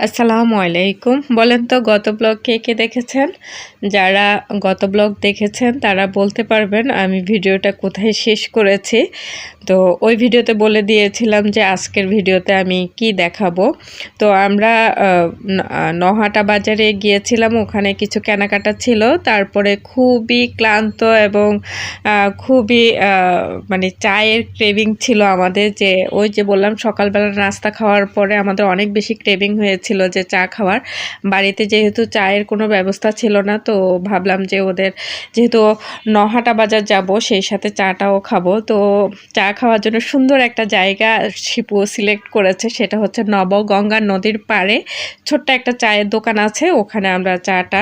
আসসালামু আলাইকুম। বলেন তো গত ব্লগ কে দেখেছেন? যারা গত ব্লগ দেখেছেন তারা বলতে পারবেন আমি ভিডিওটা কোথায় শেষ করেছি। তো ওই ভিডিওতে বলে দিয়েছিলাম যে আজকের ভিডিওতে আমি কি দেখাবো। তো আমরা নহাটা বাজারে গিয়েছিলাম, ওখানে কিছু কেনাকাটা ছিল। তারপরে খুবই ক্লান্ত এবং খুবই মানে চায়ের ক্রেভিং ছিল আমাদের, যে ওই যে বললাম সকালবেলা নাস্তা খাওয়ার পরে আমাদের অনেক বেশি ক্রেভিং হয়েছিল যে চা খাওয়ার। বাড়িতে যেহেতু চায়ের কোনো ব্যবস্থা ছিল না, তো ভাবলাম যে ওদের যেহেতু নহাটা বাজার যাব সেই সাথে চাটাও খাবো। তো চা খাওয়ার জন্য সুন্দর একটা জায়গা শিপু সিলেক্ট করেছে, সেটা হচ্ছে নবগঙ্গা নদীর পাড়ে ছোট্ট একটা চায়ের দোকান আছে, ওখানে আমরা চাটা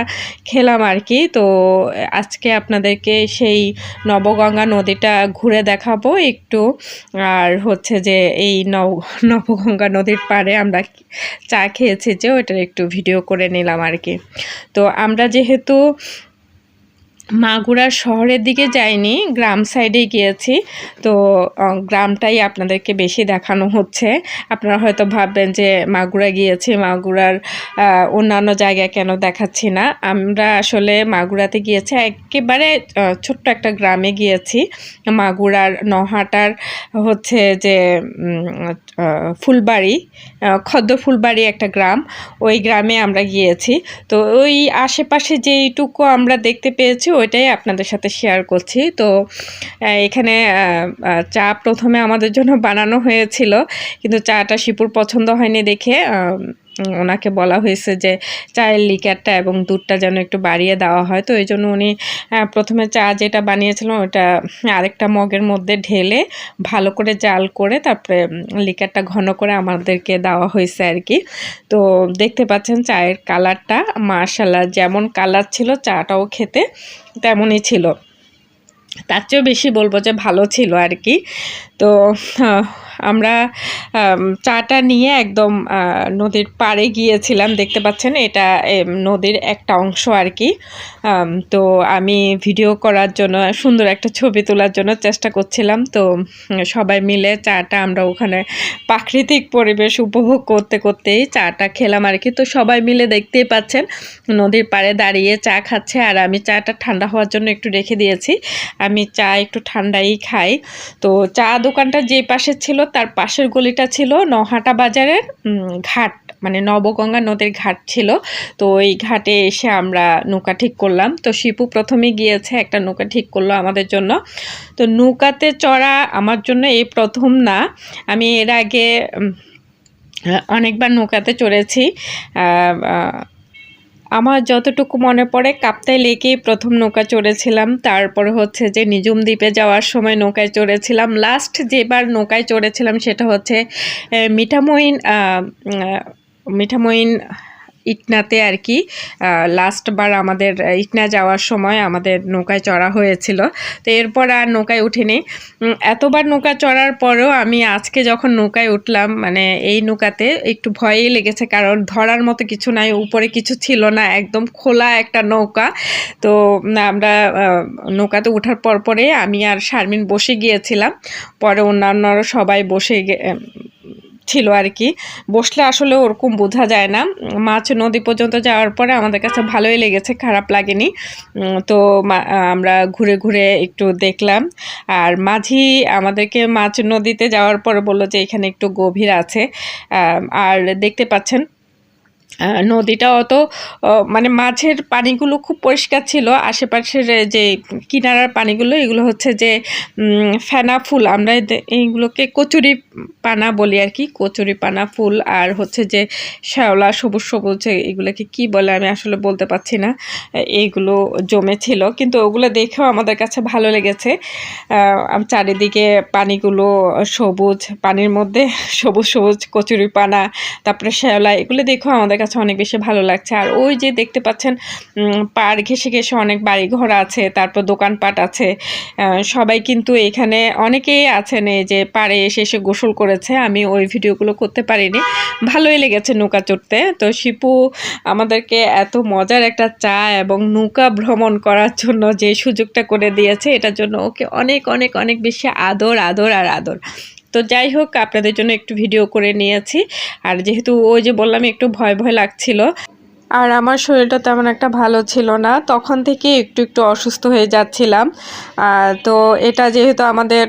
খেলাম আর কি। তো আজকে আপনাদেরকে সেই নবগঙ্গা নদীটা ঘুরে দেখাবো একটু, আর হচ্ছে যে এই নবগঙ্গা নদীর পাড়ে আমরা চা খেয়েছি যে ওইটার একটু ভিডিও করে নিলাম আর কি। তো আমরা যেহেতু মাগুরা শহরের দিকে যাইনি, গ্রাম সাইডে গিয়েছি, তো গ্রামটাই আপনাদেরকে বেশি দেখানো হচ্ছে। আপনারা হয়তো ভাববেন যে মাগুরা গিয়েছি, মাগুরার অন্যান্য জায়গায় কেন দেখাচ্ছি না। আমরা আসলে মাগুরাতে গিয়েছি, একেবারে ছোট্ট একটা গ্রামে গিয়েছি। মাগুরার নহাটার হচ্ছে যে ফুলবাড়ি, খদ্দ ফুলবাড়ি একটা গ্রাম, ওই গ্রামে আমরা গিয়েছি। তো ওই আশেপাশে যেইটুকু আমরা দেখতে পেয়েছি ওইটাই আপনাদের সাথে শেয়ার করছি। তো এখানে চা প্রথমে আমাদের জন্য বানানো হয়েছিল, কিন্তু চাটা শিপুর পছন্দ হয়নি দেখে ওনাকে বলা হয়েছে যে চায়ের লিকারটা এবং দুধটা যেন একটু বাড়িয়ে দেওয়া হয়। তো এই জন্য উনি প্রথমে চা যেটা বানিয়েছিলেন ওটা আরেকটা মগের মধ্যে ঢেলে ভালো করে জাল করে তারপরে লিকারটা ঘন করে আমাদেরকে দেওয়া হয়েছে আর কি। তো দেখতে পাচ্ছেন চায়ের কালারটা মাশাআল্লাহ, যেমন কালার ছিল চাটাও খেতে তেমনই ছিল, তার চেয়েও বেশি বলবো যে ভালো ছিল আর কি। তো আমরা চাটা নিয়ে একদম নদীর পাড়ে গিয়েছিলাম। দেখতে পাচ্ছেন এটা নদীর একটা অংশ আর কি। তো আমি ভিডিও করার জন্য, সুন্দর একটা ছবি তোলার জন্য চেষ্টা করছিলাম। তো সবাই মিলে চাটা আমরা ওখানে প্রাকৃতিক পরিবেশ উপভোগ করতে করতেই চাটা খেলাম আর কি। তো সবাই মিলে দেখতেই পাচ্ছেন নদীর পাড়ে দাঁড়িয়ে চা খাচ্ছে, আর আমি চাটা ঠান্ডা হওয়ার জন্য একটু রেখে দিয়েছি। আমি চা একটু ঠান্ডাই খাই। তো চা দোকানটা যে পাশে ছিল তার পাশের গলিটা ছিল নহাটা বাজারের ঘাট, মানে নবগঙ্গা নদীর ঘাট ছিল। তো ওই ঘাটে এসে আমরা নৌকা ঠিক করলাম। তো শিপু প্রথমে গিয়েছে, একটা নৌকা ঠিক করলো আমাদের জন্য। তো নৌকাতে চড়া আমার জন্য এই প্রথম না, আমি এর আগে অনেকবার নৌকাতে চড়েছি। আমার যতটুকু মনে পড়ে কাপ্তাই লেকেই প্রথম নৌকা চড়েছিলাম, তারপরে হচ্ছে যে নিঝুম দ্বীপে যাওয়ার সময় নৌকায় চড়েছিলাম। লাস্ট যেবার নৌকায় চড়েছিলাম সেটা হচ্ছে মিঠামইন ইটনাতে আর কি। লাস্টবার আমাদের ইটনা যাওয়ার সময় আমাদের নৌকায় চড়া হয়েছিল। তো এরপর আর নৌকায় উঠিনি। এতবার নৌকা চড়ার পরেও আমি আজকে যখন নৌকায় উঠলাম, মানে এই নৌকাতে একটু ভয়ই লেগেছে, কারণ ধরার মতো কিছু নাই, উপরে কিছু ছিল না, একদম খোলা একটা নৌকা। তো আমরা নৌকাতে ওঠার পরে আমি আর শারমিন বসে গিয়েছিলাম, পরে অন্যান্যরা সবাই বসে ছিল আর কি। বসলে আসলে ওরকম বোঝা যায় না। মাছ নদী পর্যন্ত যাওয়ার পরে আমাদের কাছে ভালোই লেগেছে, খারাপ লাগেনি। তো আমরা ঘুরে ঘুরে একটু দেখলাম, আর মাঝি আমাদেরকে মাছ নদীতে যাওয়ার পরে বললো যে এখানে একটু গভীর আছে। আর দেখতে পাচ্ছেন নদীটা অত মানে মাঝের পানিগুলো খুব পরিষ্কার ছিল। আশেপাশের যে কিনারার পানিগুলো এগুলো হচ্ছে যে ফেনা ফুল, আমরা এইগুলোকে কচুরি পানা বলি আর কি, কচুরি পানা ফুল, আর হচ্ছে যে শ্যাওলা সবুজ সবুজ এগুলোকে কি বলে আমি আসলে বলতে পারছি না, এইগুলো জমেছিল। কিন্তু ওগুলো দেখেও আমাদের কাছে ভালো লেগেছে। চারিদিকে পানিগুলো সবুজ, পানির মধ্যে সবুজ সবুজ কচুরি পানা, তারপরে শ্যাওলা, এগুলো দেখেও আমাদের কাছে অনেক বেশি ভালো লাগছে। আর ওই যে দেখতে পাচ্ছেন পাড় ঘেঁষে ঘেঁষে অনেক বাড়িঘর আছে, তারপর দোকানপাট আছে। সবাই কিন্তু এখানে অনেকেই আছেন এই যে পাড়ে এসে এসে গোসল করেছে। আমি ওই ভিডিওগুলো করতে পারিনি। ভালোই লেগেছে নৌকা চড়তে। তো শিপু আমাদেরকে এত মজার একটা চা এবং নৌকা ভ্রমণ করার জন্য যে সুযোগটা করে দিয়েছে, এটার জন্য ওকে অনেক অনেক অনেক বেশি আদর আদর আর আদর। তো যাই হোক, আপনাদের জন্য একটু ভিডিও করে নিয়েছি। আর যেহেতু ওই যে বললাম একটু ভয় ভয় লাগছিল, আর আমার শরীরটা তেমন একটা ভালো ছিল না, তখন থেকে একটু একটু অসুস্থ হয়ে যাচ্ছিলাম। তো এটা যেহেতু আমাদের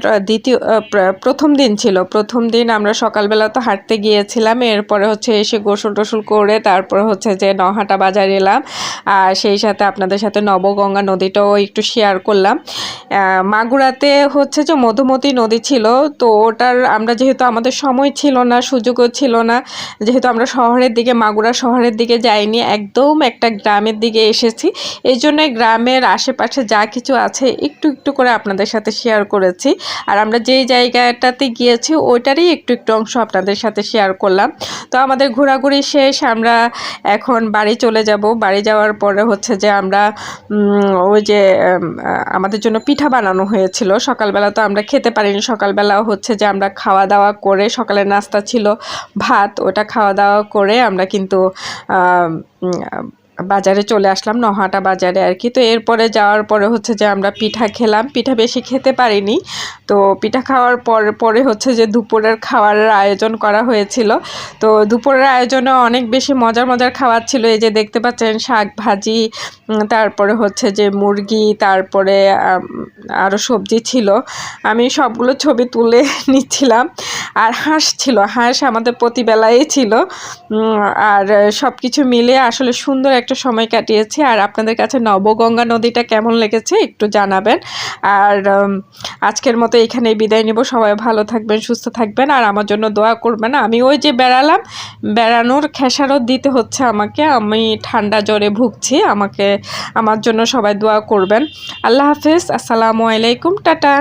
প্রথম দিন ছিল, প্রথম দিন আমরা সকালবেলা তো হাঁটতে গিয়েছিলাম, এরপরে হচ্ছে এসে গোসল টোসল করে তারপর হচ্ছে যে নহাটা বাজার এলাম, আর সেই সাথে আপনাদের সাথে নবগঙ্গা নদীটাও একটু শেয়ার করলাম। মাগুরাতে হচ্ছে যে মধুমতি নদী ছিল, তো ওটার আমরা যেহেতু আমাদের সময় ছিল না, সুযোগও ছিল না, যেহেতু আমরা শহরের দিকে, মাগুরা শহরের দিকে যাইনি, একদম একটা গ্রামের দিকে এসেছি, এই জন্যই গ্রামের আশেপাশে যা কিছু আছে একটু একটু করে আপনাদের সাথে শেয়ার করেছি। আর আমরা যেই জায়গাটাতে গিয়েছি ওইটারই একটু একটু অংশ আপনাদের সাথে শেয়ার করলাম। তো আমাদের ঘোরাঘুরি শেষ, আমরা এখন বাড়ি চলে যাব। বাড়ি যাওয়ার পরে হচ্ছে যে আমরা ওই যে আমাদের জন্য পিঠা বানানো হয়েছিল সকালবেলা, তো আমরা খেতে পারিনি। সকালবেলা হচ্ছে যে আমরা খাওয়া দাওয়া করে, সকালের নাস্তা ছিল ভাত, ওটা খাওয়া দাওয়া করে আমরা কিন্তু বাজারে চলে আসলাম, নহাটা বাজারে আর কি। তো এরপরে যাওয়ার পরে হচ্ছে যে আমরা পিঠা খেলাম, পিঠা বেশি খেতে পারিনি। তো পিঠা খাওয়ার পরে হচ্ছে যে দুপুরের খাওয়ার আয়োজন করা হয়েছিল। তো দুপুরের আয়োজনে অনেক বেশি মজার মজার খাবার ছিল, এই যে দেখতে পাচ্ছেন শাক ভাজি, তারপরে হচ্ছে যে মুরগি, তারপরে আরও সবজি ছিল। আমি সবগুলো ছবি তুলে নিচ্ছিলাম। আর হাঁস ছিল, হাঁস আমাদের প্রতিবেলাই ছিল। আর সব কিছু মিলে আসলে সুন্দর একটা সময় কাটিয়েছি। আর আপনাদের কাছে নবগঙ্গা নদীটা কেমন লেগেছে একটু জানাবেন। আর আজকের মতো এখানেই বিদায় নিব। সবাই ভালো থাকবেন, সুস্থ থাকবেন, আর আমার জন্য দোয়া করবেন। আমি ওই যে বেড়ানোর খেসারত দিতে হচ্ছে আমাকে, আমি ঠান্ডা জ্বরে ভুগছি, আমার জন্য সবাই দোয়া করবেন। আল্লাহ হাফেজ, আসসালামু আলাইকুম, টাটা।